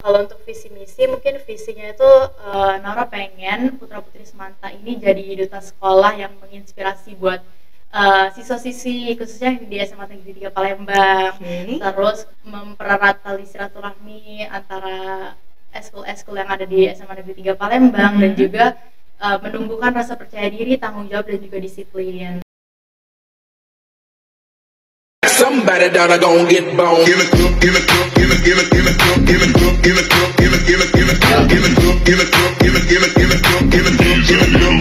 Kalau untuk visi misi mungkin visinya itu Nora pengen putra putri Semanta ini jadi duta sekolah yang menginspirasi buat siswa-siswi khususnya di SMA Negeri 3 Palembang. Terus mempererat tali silaturahmi antara eskul-eskul yang ada di SMA Negeri 3 Palembang dan juga menumbuhkan rasa percaya diri, tanggung jawab dan juga disiplin. Somebody that I gon' get bone. Give it up, give it up, give it, give it, give it up, give it up, give it up, give it, give it, give it up, give it up, give it up, give it, give it, give it up, give it up, give it up.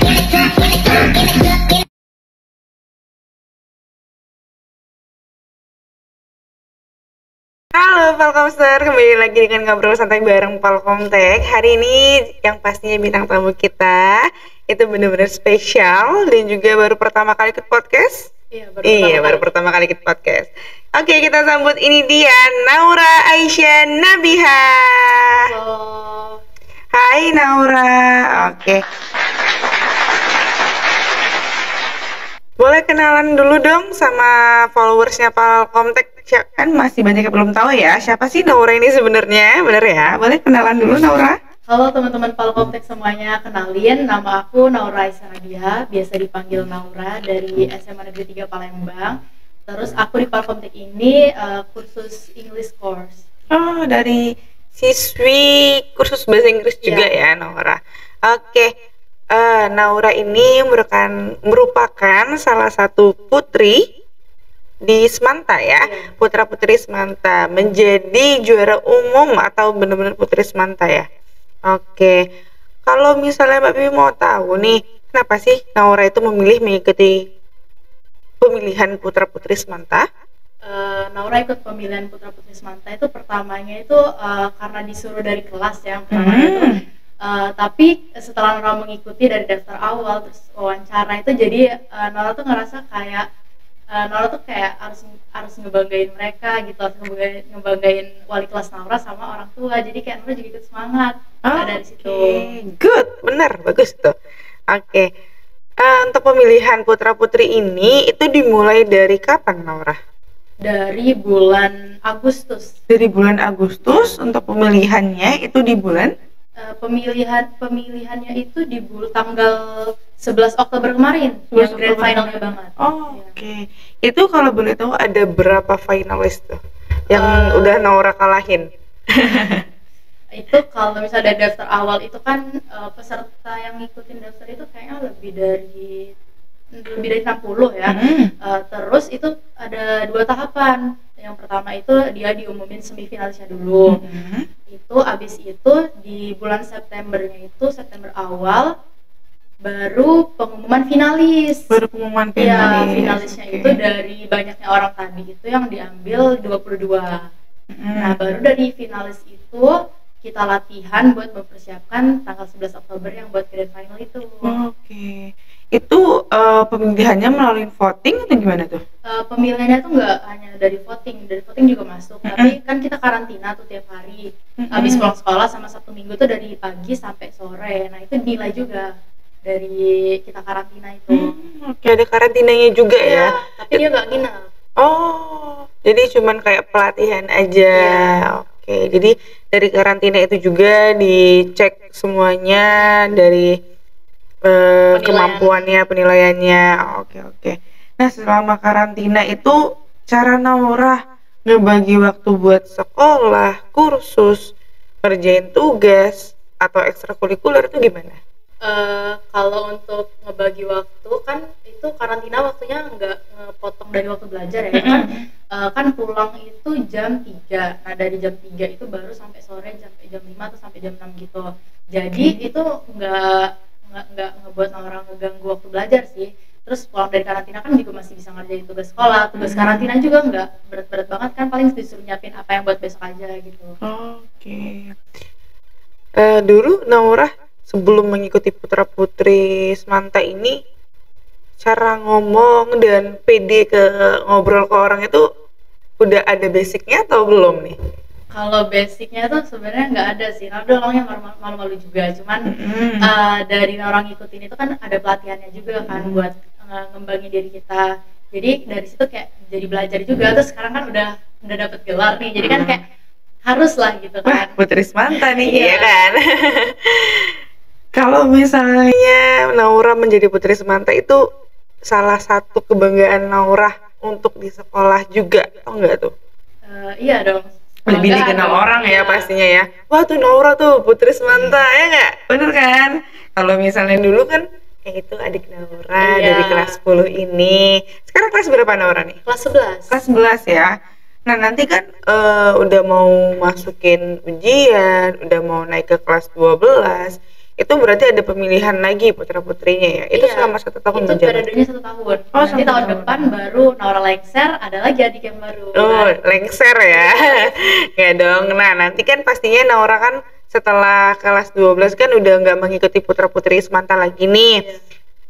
Halo Palkomster, kembali lagi dengan ngobrol santai bareng Palkomtek. Hari ini yang pastinya bintang tamu kita itu benar-benar spesial dan juga baru pertama kali ikut podcast. Baru pertama kali ikut podcast. Oke, kita sambut ini dia Naura Aisyah Nabiha. Halo. Hai Naura. Oke. Boleh kenalan dulu dong sama followersnya Palkomtek. Kan masih banyak yang belum tahu ya, siapa sih Naura ini sebenarnya, bener ya? Boleh kenalan dulu Naura? Halo teman-teman Palkomtek semuanya, kenalin nama aku Naura Aisyah Nabiha, biasa dipanggil Naura dari SMA Negeri 3 Palembang. Terus aku di Palkomtek ini kursus English course. Oh, dari siswi kursus bahasa Inggris juga ya Naura. Oke, Naura ini merupakan salah satu putri di Semanta ya, putra putri Semanta, menjadi juara umum atau benar-benar putri Semanta ya. Oke, kalau misalnya Mbak Bibi mau tahu nih, kenapa sih Naura itu memilih mengikuti pemilihan putra putri Semanta? Naura ikut pemilihan putra putri Semanta itu pertamanya itu karena disuruh dari kelas ya, pertama itu. Tapi setelah Naura mengikuti dari daftar awal terus wawancara itu, jadi Naura tuh ngerasa kayak Naura tuh kayak harus ngebanggain mereka gitu, harus ngebanggain wali kelas Naura sama orang tua, jadi kayak Naura juga ikut semangat. Dari situ. Good, benar, bagus tuh. Oke. Untuk pemilihan putra putri ini itu dimulai dari kapan Naura? Dari bulan Agustus. Dari bulan Agustus. Untuk pemilihannya itu di bulan? Pemilihannya itu di tanggal 11 Oktober kemarin, yang grand finalnya banget. Oke. Itu kalau boleh tahu ada berapa finalis tuh yang udah Naura kalahin? Itu kalau misalnya dari daftar awal itu kan peserta yang ngikutin daftar itu kayaknya lebih dari 60 ya. Terus itu ada 2 tahapan. Yang pertama itu dia diumumin semifinalisnya dulu. Itu abis itu di bulan Septembernya itu September awal baru pengumuman finalis. Ya, finalisnya itu dari banyaknya orang tadi itu yang diambil 22. Nah, baru dari finalis itu kita latihan buat mempersiapkan tanggal 11 Oktober yang buat grand final itu. Oke. Itu pemilihannya melalui voting atau gimana tuh? Pemilihannya tuh nggak hanya dari voting juga masuk, tapi kan kita karantina tuh tiap hari. Habis pulang sekolah sama Sabtu Minggu tuh dari pagi sampai sore. Nah, itu nilai juga dari kita karantina itu. Oke, ada karantinanya juga ya? Tapi dia nggak nginep. Oh, jadi cuman kayak pelatihan aja. Oke, jadi dari karantina itu juga dicek semuanya dari kemampuannya, penilaiannya. Oke. Nah, selama karantina itu cara Naura ngebagi waktu buat sekolah, kursus, kerjain tugas atau ekstrakurikuler itu gimana? Kalau untuk ngebagi waktu kan itu karantina waktunya nggak ngepotong dari waktu belajar ya. Kan pulang itu jam 3. Nah, dari jam 3 itu baru sampai sore jam 5 atau sampai jam 6 gitu. Jadi itu nggak ngebuat orang ngeganggu waktu belajar sih. Terus pulang dari karantina kan juga masih bisa ngerjain tugas sekolah. Tugas karantina juga nggak berat-berat banget kan, paling disuruh nyiapin apa yang buat besok aja gitu. Oke. Dulu Naura sebelum mengikuti putra putri Semanta ini, cara ngomong dan pede ngobrol ke orang itu udah ada basicnya atau belum nih? Kalau basicnya tuh sebenarnya nggak ada sih, karena orangnya malu-malu juga. Cuman dari orang ngikutin itu kan ada pelatihannya juga kan buat ngembangin diri kita. Jadi dari situ kayak jadi belajar juga. Terus sekarang kan udah dapet gelar nih, jadi kan kayak harus lah gitu Wah, kan. Putri Semanta nih, Iya. ya kan? Kalau misalnya Naura menjadi Putri Semanta itu salah satu kebanggaan Naura untuk di sekolah juga, tau nggak tuh? Iya dong. Lebih Banggaan dikenal dong. orang ya Iya. pastinya ya. Wah tuh Naura tuh Putri Semanta, ya nggak? Bener kan? Kalau misalnya dulu kan, itu adik Naura Iya. dari kelas 10 ini. Sekarang kelas berapa Naura nih? Kelas 11. Kelas 11 ya. Nah nanti kan udah mau masukin ujian, udah mau naik ke kelas 12. Itu berarti ada pemilihan lagi putra-putrinya ya. Itu Iya. selama 1 tahun Itu menjabat. periodenya 1 tahun. Oh, Nanti 1 tahun tahun. depan baru Naura lengser, ada lagi adik yang baru. Oh, lengser ya. Ya dong. Nah, nanti kan pastinya Naura kan setelah kelas 12 kan udah nggak mengikuti putra-putri Semanta lagi nih.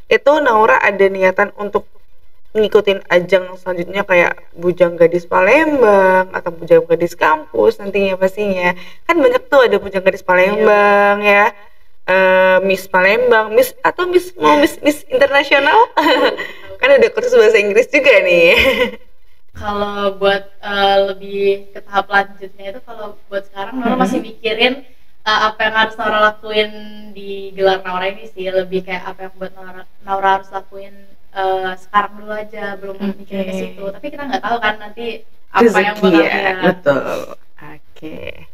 Iya. Itu Naura ada niatan untuk ngikutin ajang selanjutnya kayak Bujang Gadis Palembang atau Bujang Gadis Kampus nantinya pastinya. Kan banyak tuh ada Bujang Gadis Palembang ya. Miss Palembang, Miss atau Miss mau Miss internasional. Kan ada kursus bahasa Inggris juga nih. Kalau buat lebih ke tahap lanjutnya itu, kalau buat sekarang Naura masih mikirin apa yang harus Naura lakuin di gelar Naura ini sih, lebih kayak apa yang buat Naura harus lakuin sekarang dulu aja, belum mikirin ke situ. Tapi kita nggak tahu kan nanti apa yang Rezeki bakal ya, betul. Oke.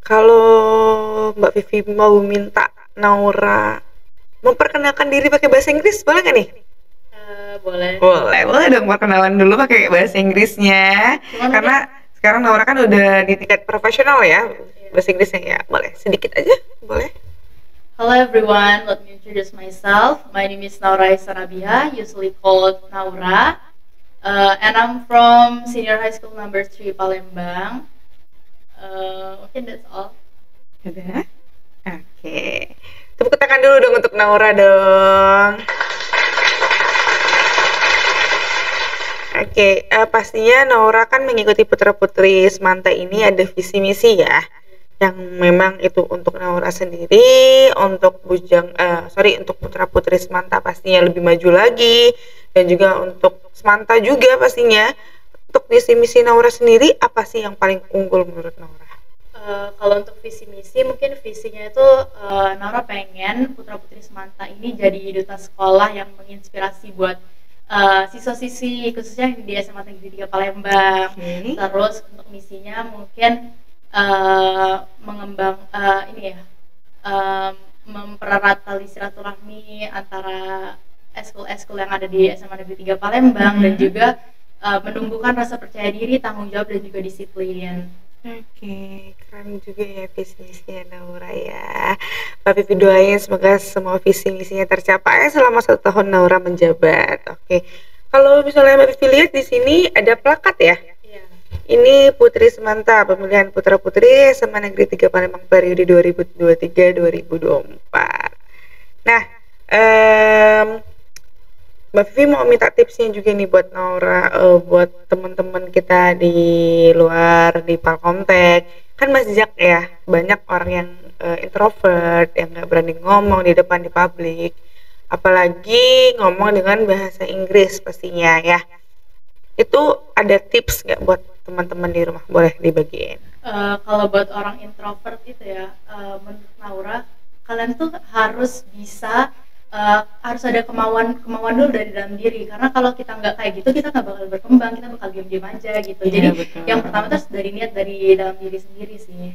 Kalau Mbak Vivi mau minta Naura memperkenalkan diri pakai bahasa Inggris, boleh nggak nih? Boleh. Boleh dong perkenalan dulu pakai bahasa Inggrisnya. Cuman Karena sekarang Naura kan udah di tingkat profesional ya, bahasa Inggrisnya ya. Boleh sedikit aja, boleh. Hello everyone, let me introduce myself. My name is Naura Isanabiha, usually called Naura, and I'm from Senior High School number 3 Palembang. Mungkin that's all. Udah? Oke. Tepuk tangan dulu dong untuk Naura dong. Oke, pastinya Naura kan mengikuti putra-putri Semanta ini ada visi misi ya, yang memang itu untuk Naura sendiri, untuk untuk putra-putri Semanta pastinya lebih maju lagi, dan juga untuk Semanta juga pastinya. Untuk visi misi Naura sendiri apa sih yang paling unggul menurut Naura? Kalau untuk visi misi, mungkin visinya itu Naura pengen putra-putri Semanta ini jadi duta sekolah yang menginspirasi buat siswa-siswi khususnya di SMA Negeri 3 Palembang. Terus untuk misinya mungkin mengembang mempererat tali silaturahmi antara eskul-eskul yang ada di SMA Negeri 3 Palembang, dan juga menumbuhkan rasa percaya diri, tanggung jawab, dan juga disiplin. Oke, keren juga ya visi misinya Naura ya. Mbak Vivi doain semoga semua visi misinya tercapai selama 1 tahun Naura menjabat. Oke, kalau misalnya Mbak Vivi lihat di sini ada plakat ya. Iya. Ini Putri Semanta, pemilihan putra putri SMA Negeri 3 Palembang periode 2023-2024. Nah, Mbak Vivi mau minta tipsnya juga nih buat Naura, buat teman-teman kita di luar, di Palkomtek. Kan banyak ya, banyak orang yang introvert, yang nggak berani ngomong di depan di publik, apalagi ngomong dengan bahasa Inggris pastinya ya. Itu ada tips nggak buat teman-teman di rumah? Boleh dibagiin. Kalau buat orang introvert itu ya, menurut Naura, kalian tuh harus bisa harus ada kemauan dulu dari dalam diri, karena kalau kita nggak kayak gitu kita nggak bakal berkembang, kita bakal diam-diam aja gitu. Iya, Jadi betul. yang pertama tuh harus dari niat dari dalam diri sendiri sih.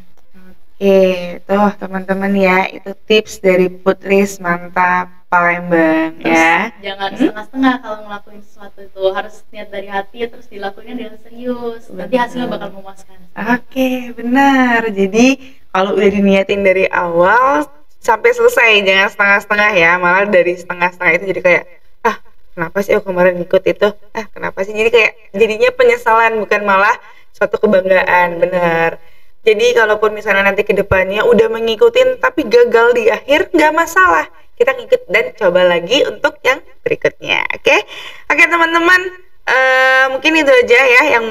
Oke, tuh teman-teman ya, itu tips dari Putri Semanta Palembang ya. Jangan setengah-setengah kalau ngelakuin sesuatu, itu harus niat dari hati, terus dilakuinnya dengan serius. Nanti hasilnya bakal memuaskan. Oke, benar. Jadi kalau udah diniatin dari awal sampai selesai, jangan setengah-setengah ya. Malah dari setengah-setengah itu jadi kayak, kenapa sih aku kemarin ikut itu? Kenapa sih? Jadi kayak jadinya penyesalan, bukan malah suatu kebanggaan. Benar. Jadi kalaupun misalnya nanti ke depannya udah mengikutin tapi gagal di akhir, nggak masalah. Kita ngikut dan coba lagi untuk yang berikutnya. Oke, teman-teman. Mungkin itu aja ya yang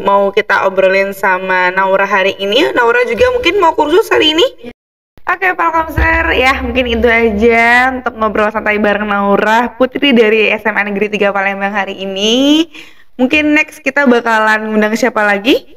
mau kita obrolin sama Naura hari ini. Naura juga mungkin mau kursus hari ini. Oke, Palkomser, ya mungkin itu aja untuk ngobrol santai bareng Naura, Putri dari SMA Negeri 3 Palembang hari ini. Mungkin next kita bakalan undang siapa lagi?